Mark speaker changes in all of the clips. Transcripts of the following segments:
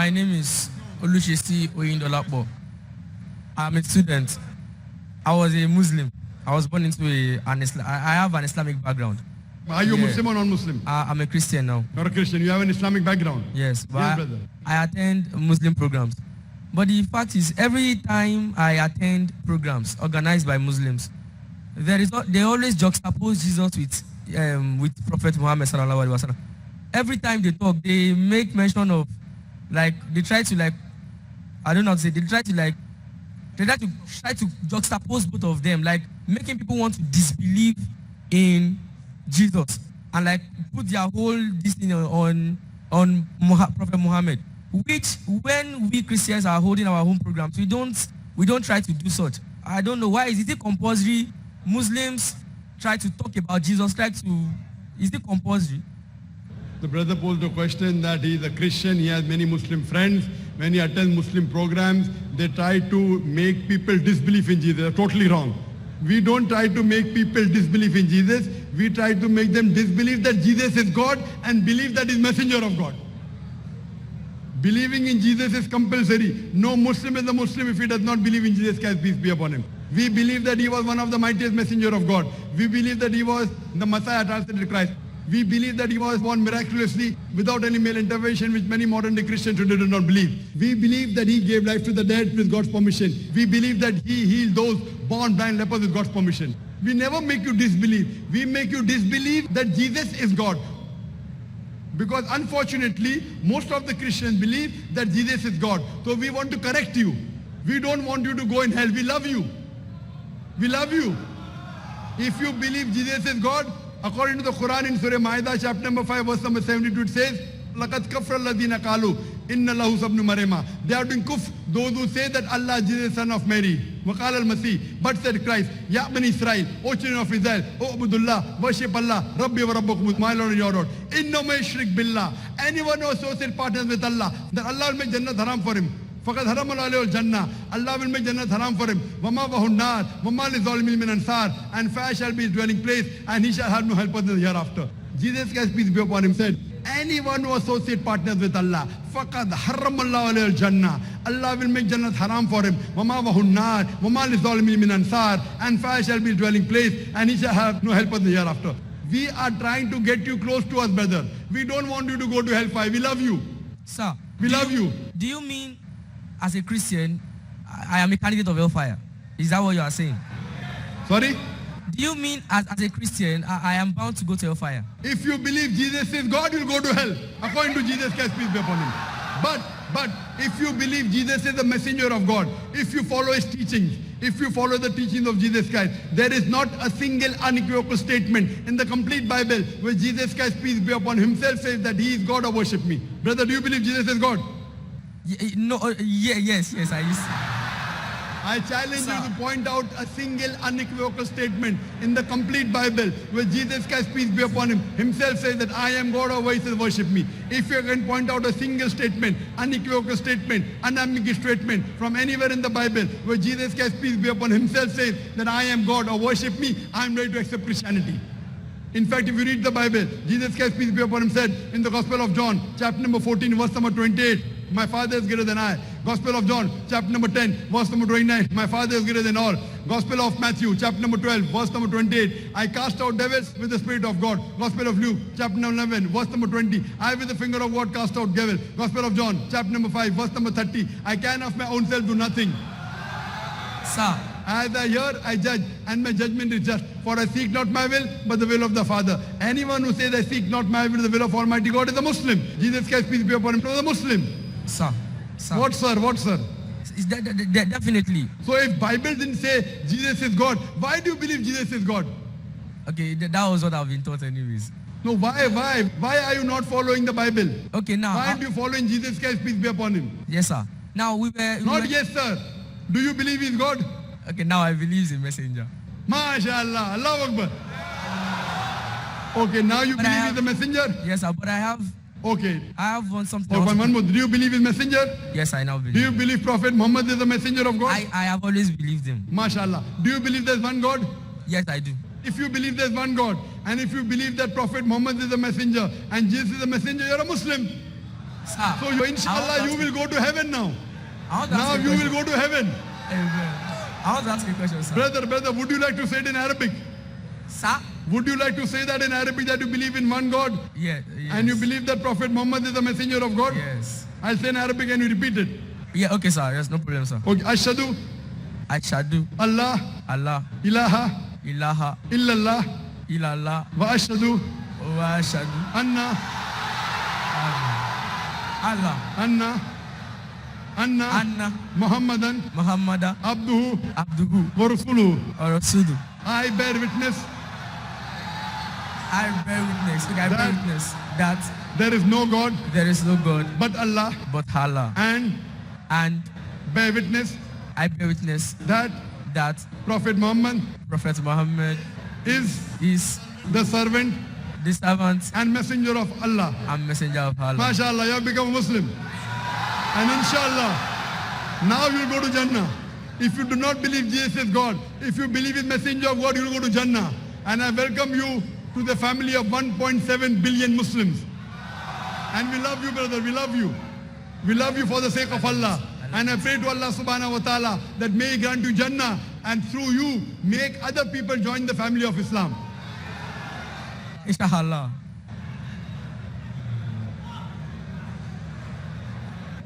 Speaker 1: My name is Olushesi Oyindolapo. I'm a student. I was a Muslim. I was born into I have an Islamic background.
Speaker 2: Are you Muslim or non-Muslim?
Speaker 1: I'm a Christian now.
Speaker 2: You're a Christian. You have an Islamic background.
Speaker 1: Yes, but
Speaker 2: Yes, brother.
Speaker 1: I attend Muslim programs. But the fact is, every time I attend programs organized by Muslims, they always juxtapose Jesus with Prophet Muhammad sallallahu alaihi wasallam. Every time they talk, they make mention of, like, they try to juxtapose both of them, like making people want to disbelieve in Jesus and like put their whole this thing on Prophet Muhammad. Which, when we Christians are holding our own programs, we don't try to do such. I don't know why. Is it compulsory? Muslims try to talk about Jesus. Is it compulsory?
Speaker 2: The brother posed a question that he is a Christian. He has many Muslim friends. When he attends Muslim programs, they try to make people disbelieve in Jesus. That's totally wrong. We don't try to make people disbelieve in Jesus. We try to make them disbelieve that Jesus is God and believe that he is messenger of God. Believing in Jesus is compulsory. No Muslim is a Muslim if he does not believe in Jesus Christ, peace be upon him. We believe that he was one of the mightiest messenger of God. We believe that he was the Messiah, translated Christ. We believe that he was born miraculously without any male intervention, which many modern day Christians today do not believe. We believe that he gave life to the dead with God's permission. We believe that he healed those born blind lepers with God's permission. We never make you disbelieve. We make you disbelieve that Jesus is God. Because unfortunately, most of the Christians believe that Jesus is God. So we want to correct you. We don't want you to go in hell. We love you. We love you. If you believe Jesus is God, according to the Quran in Surah Ma'idah, chapter number 5, verse number 72, it says, لَقَدْ كَفْرَ الَّذِينَ قَالُوا إِنَّ اللَّهُ سَبْنُ مَرَيْمَا. They are doing kufr, those who say that Allah is Jesus, son of Mary. وَقَالَ الْمَسِيح. But said Christ, Ya Bani Israel, O children of Israel, O Abdullah, worship Allah, Rabbi wa Rabbakum, my Lord and your Lord. إِنَّ مَا يُشْرِكْ بِاللَّهِ. Anyone who associates partners with Allah, that Allah will make Jannah haram for him. فَقَدْ حَرَمَ اللَّهُ الْجَنَّةَ. Allah will make Jannah haram for him. وَمَا وَهُ النَّارِ وَمَا لِلظَّالِمِينَ مِنْ أَنصَارٍ. And fire shall be his dwelling place, and he shall have no helper in the hereafter. Jesus Christ, peace be upon him, said, anyone who associates partners with Allah, فَقَدْ حَرَّمَ اللَّهُ عَلَيْهِ الْجَنَّةَ. Allah will make Jannah haram for him. وَمَا وَهُ النَّارِ وَمَا لِلظَّالِمِينَ مِنْ أَنصَارٍ. And fire shall be his dwelling place, and he shall have no helper in the hereafter. We are trying to get you close to us, brother. We don't want you to go to hellfire. We love you.
Speaker 1: Sir,
Speaker 2: We love you.
Speaker 1: Do you mean, as a Christian, I am a candidate of hellfire? Is that what you are saying?
Speaker 2: Sorry?
Speaker 1: Do you mean, as a Christian, I am bound to go to hellfire?
Speaker 2: If you believe Jesus is God, you'll go to hell, according to Jesus Christ, peace be upon him. But if you believe Jesus is the messenger of God, if you follow his teachings, if you follow the teachings of Jesus Christ, there is not a single unequivocal statement in the complete Bible where Jesus Christ, peace be upon himself, says that he is God or worship me. Brother, do you believe Jesus is God?
Speaker 1: Yes, I used to.
Speaker 2: I challenge you to point out a single unequivocal statement in the complete Bible where Jesus Christ, peace be upon him, himself says that I am God or he says worship me. If you can point out a single statement, unequivocal statement, unambiguous statement from anywhere in the Bible where Jesus Christ, peace be upon himself says that I am God or worship me, I am ready to accept Christianity. In fact, if you read the Bible, Jesus Christ, peace be upon him, said in the Gospel of John, chapter number 14, verse number 28, my Father is greater than I. Gospel of John, chapter number 10, verse number 29, my Father is greater than all. Gospel of Matthew, chapter number 12, verse number 28, I cast out devils with the Spirit of God. Gospel of Luke, chapter number 11, verse number 20, I with the finger of God cast out devils. Gospel of John, chapter number 5, verse number 30, I can of my own self do nothing.
Speaker 1: Sir,
Speaker 2: as I hear, I judge, and my judgment is just. For I seek not my will, but the will of the Father. Anyone who says I seek not my will, the will of Almighty God is a Muslim. Jesus Christ, peace be upon him, was a Muslim.
Speaker 1: Sir.
Speaker 2: What, sir?
Speaker 1: Is that definitely.
Speaker 2: So if Bible didn't say Jesus is God, why do you believe Jesus is God?
Speaker 1: Okay, that was what I've been taught anyways.
Speaker 2: No, why? Why are you not following the Bible?
Speaker 1: Okay, now.
Speaker 2: Why aren't you following Jesus Christ, peace be upon him?
Speaker 1: Yes, sir. Now
Speaker 2: Yes, sir. Do you believe he's God?
Speaker 1: Okay, now I believe he's a messenger.
Speaker 2: MashaAllah, Allahu Akbar. Okay, now you believe he's a messenger?
Speaker 1: Yes, sir, but I have...
Speaker 2: Okay.
Speaker 1: I have something
Speaker 2: else. One more. Do you believe he's messenger?
Speaker 1: Yes, I now believe.
Speaker 2: Do you believe Prophet Muhammad is a messenger of God?
Speaker 1: I have always believed him.
Speaker 2: MashaAllah. Do you believe there's one God?
Speaker 1: Yes, I do.
Speaker 2: If you believe there's one God, and if you believe that Prophet Muhammad is a messenger, and Jesus is a messenger, you're a Muslim.
Speaker 1: Sir,
Speaker 2: So you, inshallah, you will go to heaven now.
Speaker 1: I want to
Speaker 2: Now
Speaker 1: ask
Speaker 2: you
Speaker 1: a
Speaker 2: will
Speaker 1: question.
Speaker 2: go to heaven.
Speaker 1: Amen. I want to ask you a question, sir.
Speaker 2: Brother, would you like to say it in Arabic?
Speaker 1: Sir?
Speaker 2: Would you like to say that in Arabic, that you believe in one God?
Speaker 1: Yeah, yes.
Speaker 2: And you believe that Prophet Muhammad is the messenger of God?
Speaker 1: Yes.
Speaker 2: I'll say in Arabic and you repeat it.
Speaker 1: Yeah, okay, sir. Yes, no problem, sir.
Speaker 2: Okay. Ashhadu
Speaker 1: Ashhadu
Speaker 2: Allah
Speaker 1: Allah
Speaker 2: ilaha
Speaker 1: ilaha
Speaker 2: illallah
Speaker 1: illallah
Speaker 2: wa ashhadu
Speaker 1: wa ashhadu
Speaker 2: anna
Speaker 1: Allah Anna
Speaker 2: Muhammadan
Speaker 1: Muhammada
Speaker 2: abduhu
Speaker 1: Abduhu
Speaker 2: wa rasuluhu.
Speaker 1: or Rasulu.
Speaker 2: I bear witness
Speaker 1: I bear witness. Okay, I bear
Speaker 2: That-
Speaker 1: witness that
Speaker 2: there is no God
Speaker 1: there is no God
Speaker 2: but Allah,
Speaker 1: but Allah,
Speaker 2: and
Speaker 1: and
Speaker 2: bear witness
Speaker 1: I bear witness
Speaker 2: that
Speaker 1: that
Speaker 2: Prophet Muhammad
Speaker 1: Prophet Muhammad
Speaker 2: is
Speaker 1: is
Speaker 2: the servant
Speaker 1: the servant
Speaker 2: and messenger of Allah.
Speaker 1: and messenger of Allah.
Speaker 2: MashaAllah, you have become a Muslim. And inshallah, now you'll go to Jannah. If you do not believe Jesus is God, if you believe in messenger of God, you'll go to Jannah. And I welcome you to the family of 1.7 billion Muslims. And we love you, brother, we love you. We love you for the sake of Allah. And I pray to Allah subhanahu wa ta'ala that may He grant you Jannah and through you make other people join the family of Islam.
Speaker 1: Inshallah.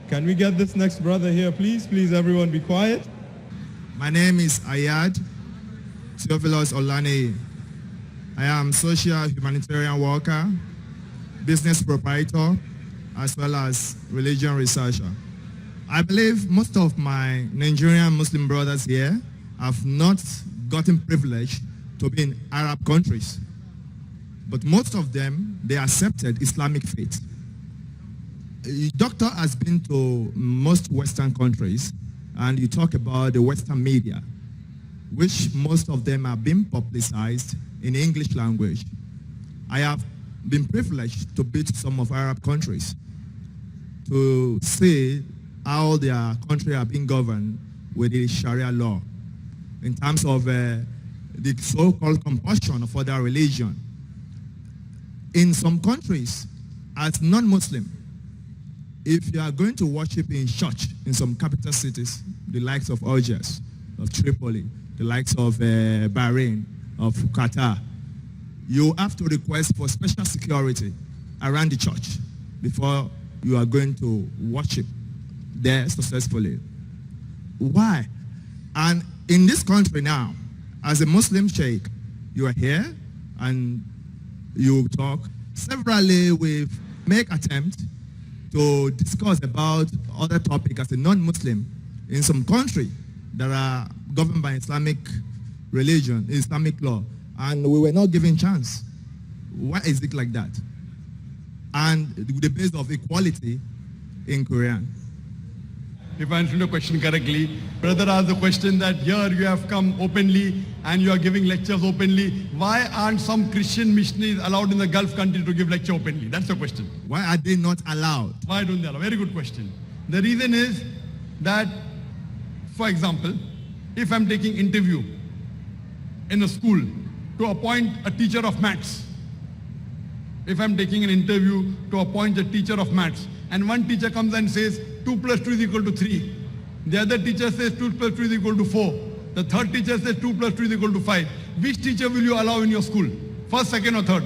Speaker 3: Can we get this next brother here, please? Please, everyone, be quiet.
Speaker 4: My name is Ayad Theophilus Olane. I am social humanitarian worker, business proprietor, as well as religion researcher. I believe most of my Nigerian Muslim brothers here have not gotten privilege to be in Arab countries. But most of them, they accepted Islamic faith. A doctor has been to most Western countries, and you talk about the Western media, which most of them are being publicized in English language. I have been privileged to be to some of Arab countries to see how their country are being governed with the Sharia law in terms of the so-called compulsion of other religion. In some countries, as non-Muslim, if you are going to worship in church in some capital cities, the likes of Algiers, of Tripoli, the likes of Bahrain, of Qatar, you have to request for special security around the church before you are going to worship there successfully. Why? And in this country now, as a Muslim sheikh, you are here and you talk. Severally, we make attempt to discuss about other topics as a non-Muslim in some country that are governed by Islamic religion, Islamic law, and we were not given chance. Why is it like that? And the base of equality in Quran.
Speaker 2: If I answered the question correctly, brother asked the question that here you have come openly and you are giving lectures openly. Why aren't some Christian missionaries allowed in the Gulf country to give lecture openly? That's the question.
Speaker 4: Why are they not allowed?
Speaker 2: Why don't they allow? Very good question. The reason is that, for example, if I'm taking interview in a school to appoint a teacher of maths, if I'm taking an interview to appoint a teacher of maths, and one teacher comes and says 2 plus 2 is equal to 3. The other teacher says 2 plus 2 is equal to 4. The third teacher says 2 plus 2 is equal to 5. Which teacher will you allow in your school? First, second, or third?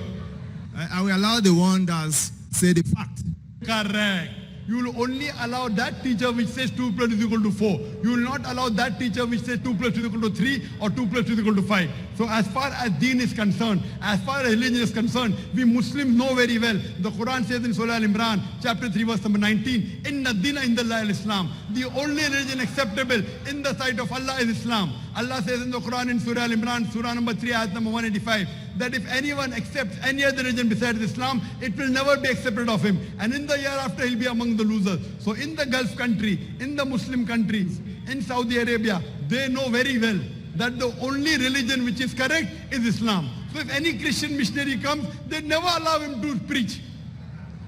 Speaker 4: I will allow the one that say the fact.
Speaker 2: Correct. You will only allow that teacher which says 2 plus 2 is equal to 4. You will not allow that teacher which says 2 plus 2 is equal to 3 or 2 plus 2 is equal to 5. So as far as deen is concerned, as far as religion is concerned, we Muslims know very well. The Quran says in Surah Al-Imran, chapter 3, verse number 19, Inna dina indallahi al-Islam. The only religion acceptable in the sight of Allah is Islam. Allah says in the Quran in Surah Al-Imran, Surah number 3, ayat number 185, that if anyone accepts any other religion besides Islam, it will never be accepted of him. And in the year after, he'll be among the losers. So in the Gulf country, in the Muslim countries, in Saudi Arabia, they know very well that the only religion which is correct is Islam. So if any Christian missionary comes, they never allow him to preach.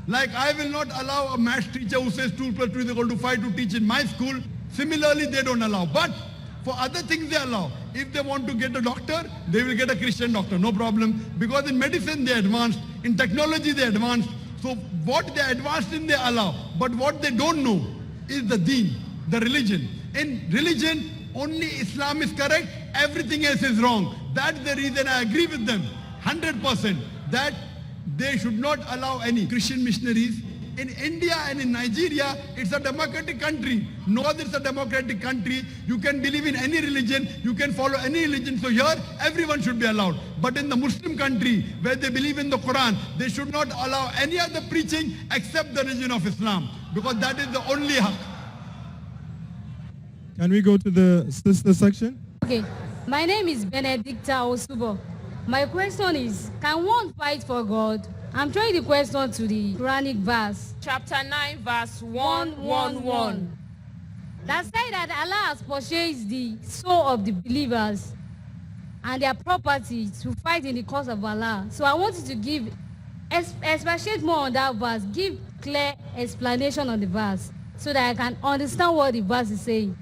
Speaker 2: Like I will not allow a maths teacher who says 2 plus 2 is equal to 5 to teach in my school. Similarly, they don't allow. But for other things they allow. If they want to get a doctor, they will get a Christian doctor, no problem. Because in medicine they advanced, in technology they advanced. So what they advanced in, they allow. But what they don't know is the deen, the religion. In religion, only Islam is correct, everything else is wrong. That's the reason I agree with them, 100%, that they should not allow any Christian missionaries. In India and in Nigeria, it's a democratic country. No other is a democratic country. You can believe in any religion. You can follow any religion. So here, everyone should be allowed. But in the Muslim country, where they believe in the Quran, they should not allow any other preaching except the religion of Islam. Because that is the only haqq.
Speaker 3: Can we go to the sister section?
Speaker 5: Okay, my name is Benedicta Osubo. My question is, can one fight for God? I'm throwing the question to the Quranic verse.
Speaker 6: Chapter 9, verse 111.
Speaker 5: That said that Allah has purchased the soul of the believers and their property to fight in the cause of Allah. So I want you to give, expatiate more on that verse. Give clear explanation on the verse so that I can understand what the verse is saying.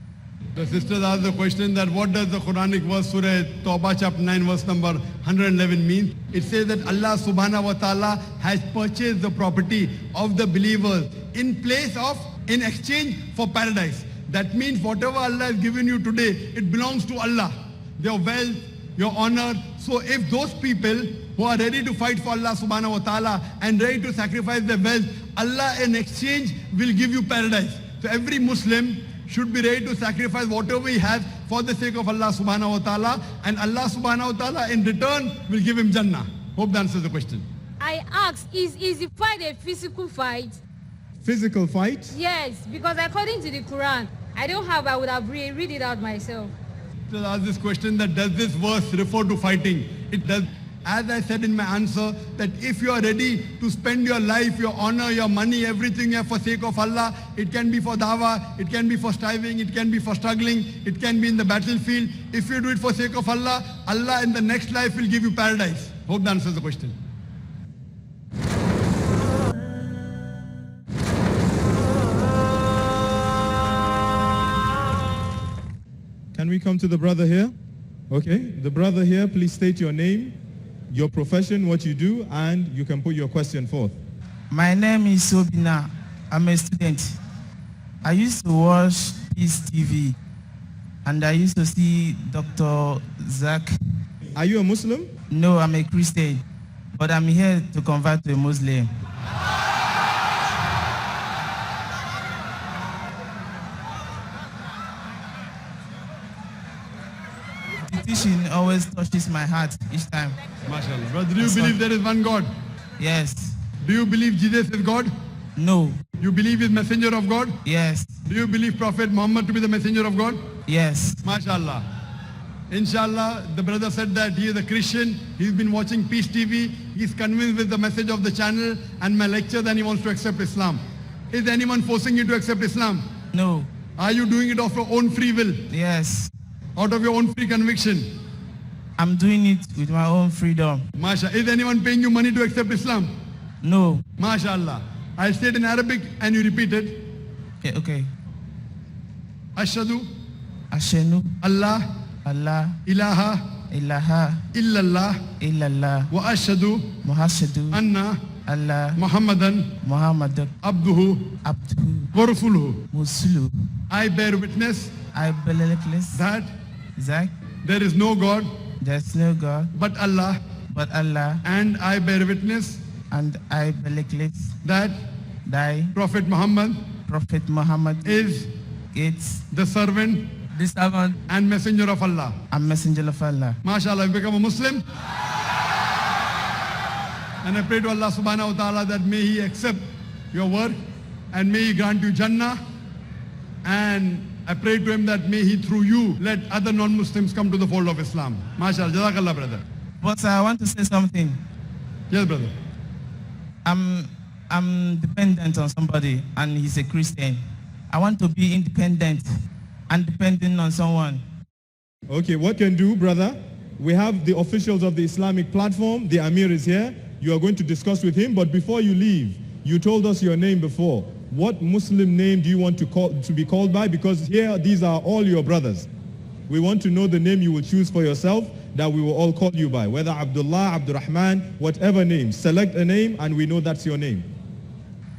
Speaker 2: The sisters asked the question that what does the Quranic verse Surah Tawbah chapter 9 verse number 111 mean? It says that Allah subhanahu wa ta'ala has purchased the property of the believers in exchange for paradise. That means whatever Allah has given you today, it belongs to Allah. Your wealth, your honor. So if those people who are ready to fight for Allah subhanahu wa ta'ala and ready to sacrifice their wealth, Allah in exchange will give you paradise. So every Muslim should be ready to sacrifice whatever he has for the sake of Allah subhanahu wa ta'ala, and Allah subhanahu wa ta'ala in return will give him Jannah. Hope that answers the question.
Speaker 5: I asked, is the fight a physical fight?
Speaker 3: Physical fight?
Speaker 5: Yes, because according to the Quran, I would have read it out myself.
Speaker 2: To ask this question that does this verse refer to fighting? It does. As I said in my answer, that if you are ready to spend your life, your honor, your money, everything for sake of Allah, it can be for dawah, it can be for striving, it can be for struggling, it can be in the battlefield. If you do it for sake of Allah, Allah in the next life will give you paradise. Hope that answers the question.
Speaker 3: Can we come to the brother here? Okay, the brother here, please state your name, your profession, what you do, and you can put your question forth.
Speaker 7: My name is Obina. I'm a student. I used to watch Peace TV, and I used to see Dr. Zach.
Speaker 3: Are you a Muslim?
Speaker 7: No, I'm a Christian, but I'm here to convert to a Muslim. The teaching always touches my heart each time.
Speaker 2: MashaAllah. Brother, do you believe there is one God?
Speaker 7: Yes.
Speaker 2: Do you believe Jesus is God?
Speaker 7: No.
Speaker 2: You believe he's messenger of God?
Speaker 7: Yes.
Speaker 2: Do you believe Prophet Muhammad to be the messenger of God?
Speaker 7: Yes.
Speaker 2: MashaAllah. Inshallah, the brother said that he is a Christian. He's been watching Peace TV. He's convinced with the message of the channel and my lecture that he wants to accept Islam. Is anyone forcing you to accept Islam?
Speaker 7: No.
Speaker 2: Are you doing it of your own free will?
Speaker 7: Yes.
Speaker 2: Out of your own free conviction?
Speaker 7: I'm doing it with my own freedom.
Speaker 2: Masha. Is anyone paying you money to accept Islam?
Speaker 7: No.
Speaker 2: MashaAllah. I'll say it in Arabic and you repeat it.
Speaker 7: Okay.
Speaker 2: Ashhadu
Speaker 7: Ashenu
Speaker 2: Allah
Speaker 7: Allah
Speaker 2: ilaha
Speaker 7: ilaha
Speaker 2: illallah
Speaker 7: illallah
Speaker 2: wa ashhadu
Speaker 7: muhashadu
Speaker 2: anna
Speaker 7: Allah
Speaker 2: Muhammadan
Speaker 7: Muhammad
Speaker 2: abduhu
Speaker 7: Abdu
Speaker 2: wa rasuluhu.
Speaker 7: Musulu.
Speaker 2: I bear witness
Speaker 7: I believe
Speaker 2: that
Speaker 7: Zach,
Speaker 2: there is no God
Speaker 7: there's no God
Speaker 2: but Allah,
Speaker 7: but Allah,
Speaker 2: and I bear witness
Speaker 7: and I believe
Speaker 2: that
Speaker 7: thy
Speaker 2: Prophet Muhammad
Speaker 7: Prophet Muhammad
Speaker 2: is
Speaker 7: is
Speaker 2: the servant
Speaker 1: The servant
Speaker 2: and messenger of Allah.
Speaker 7: a messenger of Allah.
Speaker 2: MashaAllah, you become a Muslim. And I pray to Allah subhanahu wa ta'ala that may He accept your work and may He grant you Jannah. And I pray to Him that may He through you let other non-Muslims come to the fold of Islam. MashaAllah, Jazakallah, brother.
Speaker 7: But I want to say something.
Speaker 2: Yes, brother.
Speaker 7: I'm dependent on somebody and he's a Christian. I want to be independent and dependent on someone.
Speaker 3: Okay, what can do, brother? We have the officials of the Islamic platform. The Amir is here. You are going to discuss with him. But before you leave, you told us your name before. What Muslim name do you want to be called by? Because here, these are all your brothers. We want to know the name you will choose for yourself that we will all call you by. Whether Abdullah, Abdurrahman, whatever name. Select a name and we know that's your name.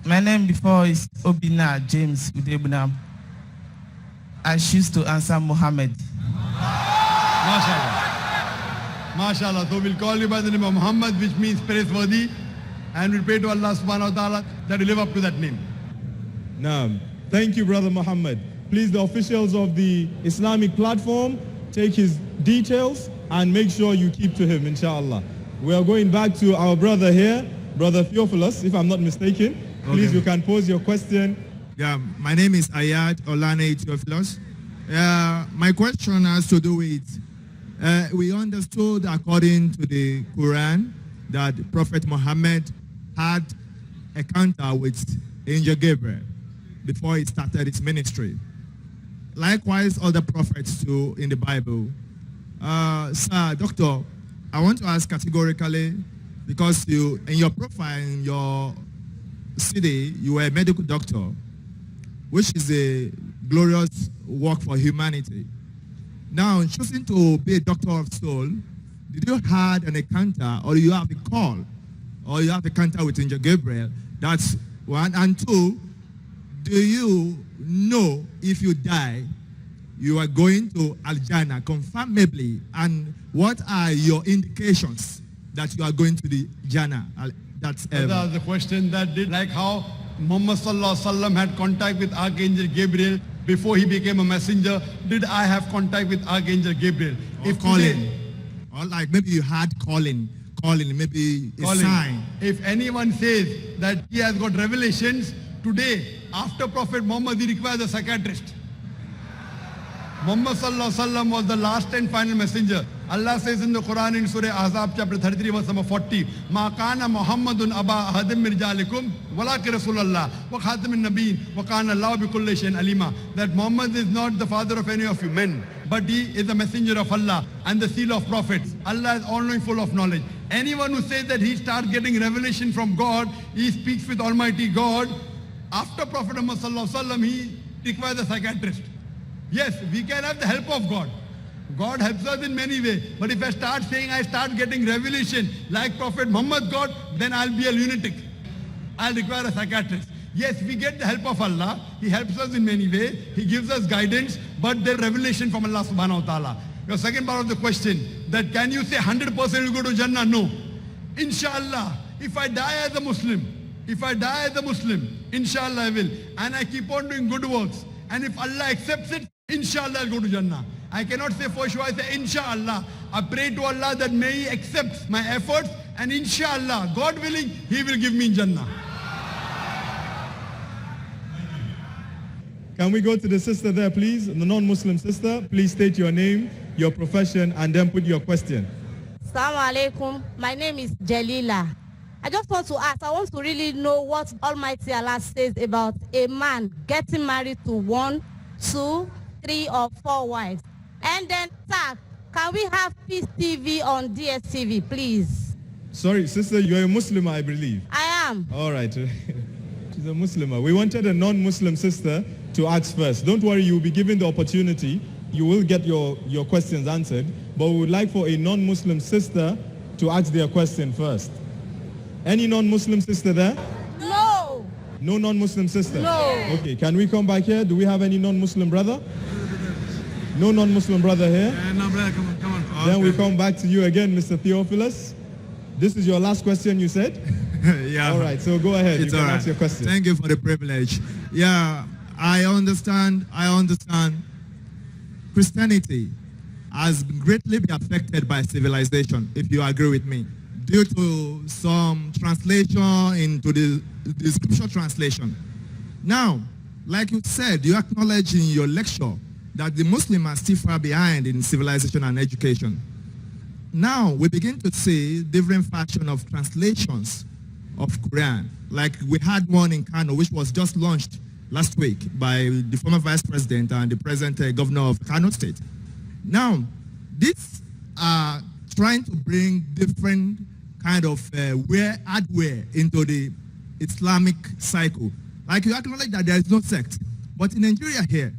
Speaker 7: My name before is Obina James Udebunam. I choose to answer Muhammad.
Speaker 2: MashaAllah. MashaAllah. So we'll call you by the name of Muhammad, which means praiseworthy. And we pray to Allah subhanahu wa ta'ala that you live up to that name.
Speaker 3: Naam. Thank you, Brother Muhammad. Please, the officials of the Islamic platform, take his details and make sure you keep to him, inshallah. We are going back to our brother here, Brother Theophilus, if I'm not mistaken. Please, you can pose your question.
Speaker 4: Yeah, my name is Ayad Olane Theophilus. My question has to do with, we understood according to the Quran that Prophet Muhammad had a encounter with Angel Gabriel before he started his ministry. Likewise, other prophets too in the Bible. Sir, Doctor, I want to ask categorically, because you, in your profile, in your CD, you were a medical doctor, which is a glorious work for humanity. Now, choosing to be a doctor of soul, did you have an encounter, or you have a call, or you have a encounter with Angel Gabriel? That's one. And two, do you know if you die, you are going to Al-Jannah confirmably? And what are your indications that you are going to the Jannah? That's
Speaker 2: the question that did, like how Muhammad sallallahu alaihi wasallam had contact with Archangel Gabriel before he became a messenger. Did I have contact with Archangel Gabriel?
Speaker 4: Or
Speaker 2: If
Speaker 4: calling,
Speaker 2: today,
Speaker 4: or like maybe you had calling, maybe a
Speaker 2: calling.
Speaker 4: sign.
Speaker 2: If anyone says that he has got revelations, today, after Prophet Muhammad, he requires a psychiatrist. Muhammad sallallahu alaihi wasallam was the last and final messenger. Allah says in the Quran in Surah Ahzab chapter 33 verse number 40, Ma kana Muhammadun aba ahadim min rijalikum walakin Rasulullah wa khatamin nabiyyin wa kana Allah bi kulli shay'in alima. That Muhammad is not the father of any of you men, but he is the messenger of Allah and the seal of prophets. Allah is all-knowing, full of knowledge. Anyone who says that he starts getting revelation from God, he speaks with Almighty God, after Prophet Muhammad sallallahu alaihi wasallam, he requires a psychiatrist. Yes, we can have the help of God. God helps us in many ways. But if I start saying I start getting revelation like Prophet Muhammad got, then I'll be a lunatic. I'll require a psychiatrist. Yes, we get the help of Allah. He helps us in many ways. He gives us guidance, but the revelation from Allah subhanahu wa ta'ala. Your second part of the question, that can you say 100% will go to Jannah? No. Inshallah, if I die as a Muslim, inshallah I will. And I keep on doing good works. And if Allah accepts it, inshallah I'll go to Jannah. I cannot say for sure, I say inshallah. I pray to Allah that may He accept my efforts, and inshallah, God willing, He will give me Jannah.
Speaker 3: Can we go to the sister there, please? The non-Muslim sister. Please state your name, your profession, and then put your question.
Speaker 8: Assalamu alaikum. My name is Jalila. I just want to ask, I want to really know what Almighty Allah says about a man getting married to 1, 2, 3, or 4 wives. And then, sir, can we have Peace TV on DSTV, please?
Speaker 3: Sorry, sister, you're a Muslim, I believe.
Speaker 8: I am.
Speaker 3: All right. She's a Muslimah. We wanted a non-Muslim sister to ask first. Don't worry, you'll be given the opportunity. You will get your questions answered. But we would like for a non-Muslim sister to ask their question first. Any non-Muslim sister there?
Speaker 8: No.
Speaker 3: No non-Muslim sister?
Speaker 8: No.
Speaker 3: Okay, can we come back here? Do we have any non-Muslim brother? No non-Muslim brother here?
Speaker 2: No, brother, come on.
Speaker 3: Then we come back to you again, Mr. Theophilus. This is your last question, you said?
Speaker 4: Yeah.
Speaker 3: All right, so go ahead.
Speaker 4: It's
Speaker 3: you can
Speaker 4: all right.
Speaker 3: ask your question.
Speaker 4: Thank you for the privilege. Yeah, I understand. Christianity has greatly been affected by civilization, if you agree with me, due to some translation into the scripture translation. Now, like you said, you acknowledge in your lecture that the Muslims are still far behind in civilization and education. Now, we begin to see different fashion of translations of Quran. Like we had one in Kano, which was just launched last week by the former vice president and the present governor of Kano State. Now, these are trying to bring different kind of hardware into the Islamic cycle. Like you acknowledge that there is no sect. But in Nigeria here,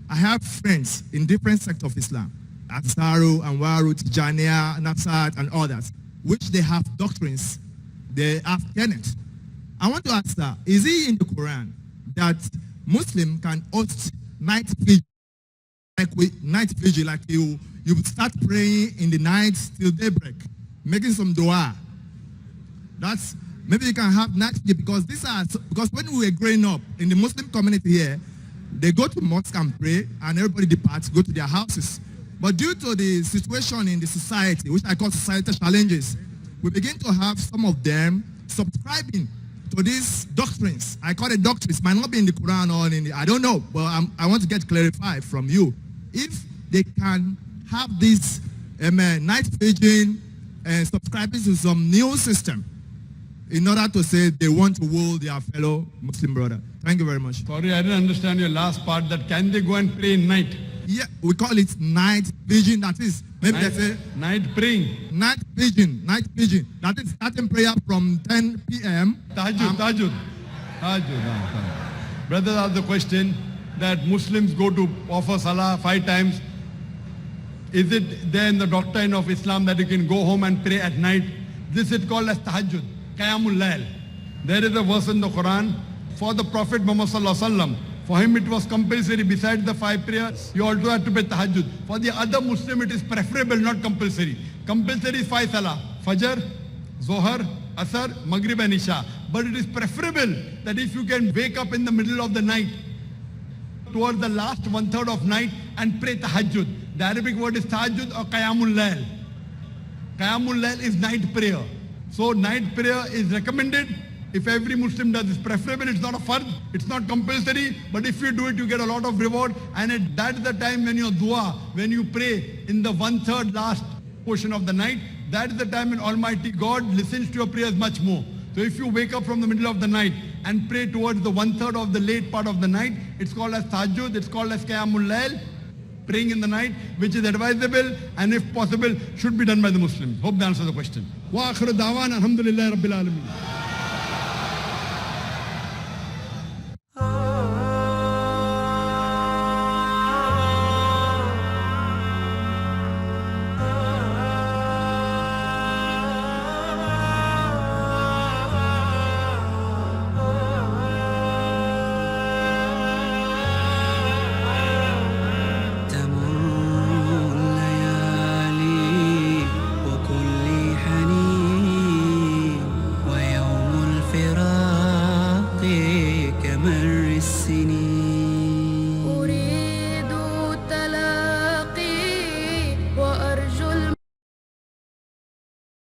Speaker 4: I have friends in different sects of Islam, Ansaru, Anwaru, Tijaniya, Nafsat, and others, which they have doctrines, they have tenets. I want to ask that, is it in the Quran that Muslim can host night vigil, like you start praying in the night till daybreak, making some dua? That's, maybe you can have night vigil, because when we were growing up in the Muslim community here, they go to mosque and pray, and everybody departs, go to their houses. But due to the situation in the society, which I call societal challenges, we begin to have some of them subscribing to these doctrines. I call it doctrines. Might not be in the Quran or in the, I don't know, but I want to get clarified from you. If they can have this night vigil and subscribing to some new system in order to say they want to woo their fellow Muslim brother. Thank you very much.
Speaker 2: Sorry, I didn't understand your last part, that can they go and pray in night?
Speaker 4: Yeah, we call it night vigil. That is, maybe they say
Speaker 2: Night praying.
Speaker 4: night vigil. That is starting prayer from 10 p.m.
Speaker 2: Tahajjud. Brothers ask the question that Muslims go to offer salah 5 times. Is it there in the doctrine of Islam that you can go home and pray at night? This is called as tahajjud, qiyamul layl. There is a verse in the Quran for the Prophet Muhammad sallallahu alaihi wasallam. For him it was compulsory. Besides the 5 prayers, you also have to pray tahajjud. For the other Muslim it is preferable, not compulsory. Compulsory is 5 salah: Fajr, Zohar, Asr, Maghrib and Isha. But it is preferable that if you can wake up in the middle of the night, towards the last 1/3 of night, and pray tahajjud. The Arabic word is tahajjud or qiyamul layl. Qiyamul layl is night prayer. So night prayer is recommended. If every Muslim does, it's preferable. It's not a fard, it's not compulsory, but if you do it, you get a lot of reward. And that's the time when your dua, when you pray in the 1/3 last portion of the night, that is the time when Almighty God listens to your prayers much more. So if you wake up from the middle of the night and pray towards the 1/3 of the late part of the night, it's called as tahajjud, it's called as qiyamul layl, praying in the night, which is advisable and if possible should be done by the Muslims. Hope that answers the question. Wa akhiru da'wana alhamdulillahi rabbil alamin.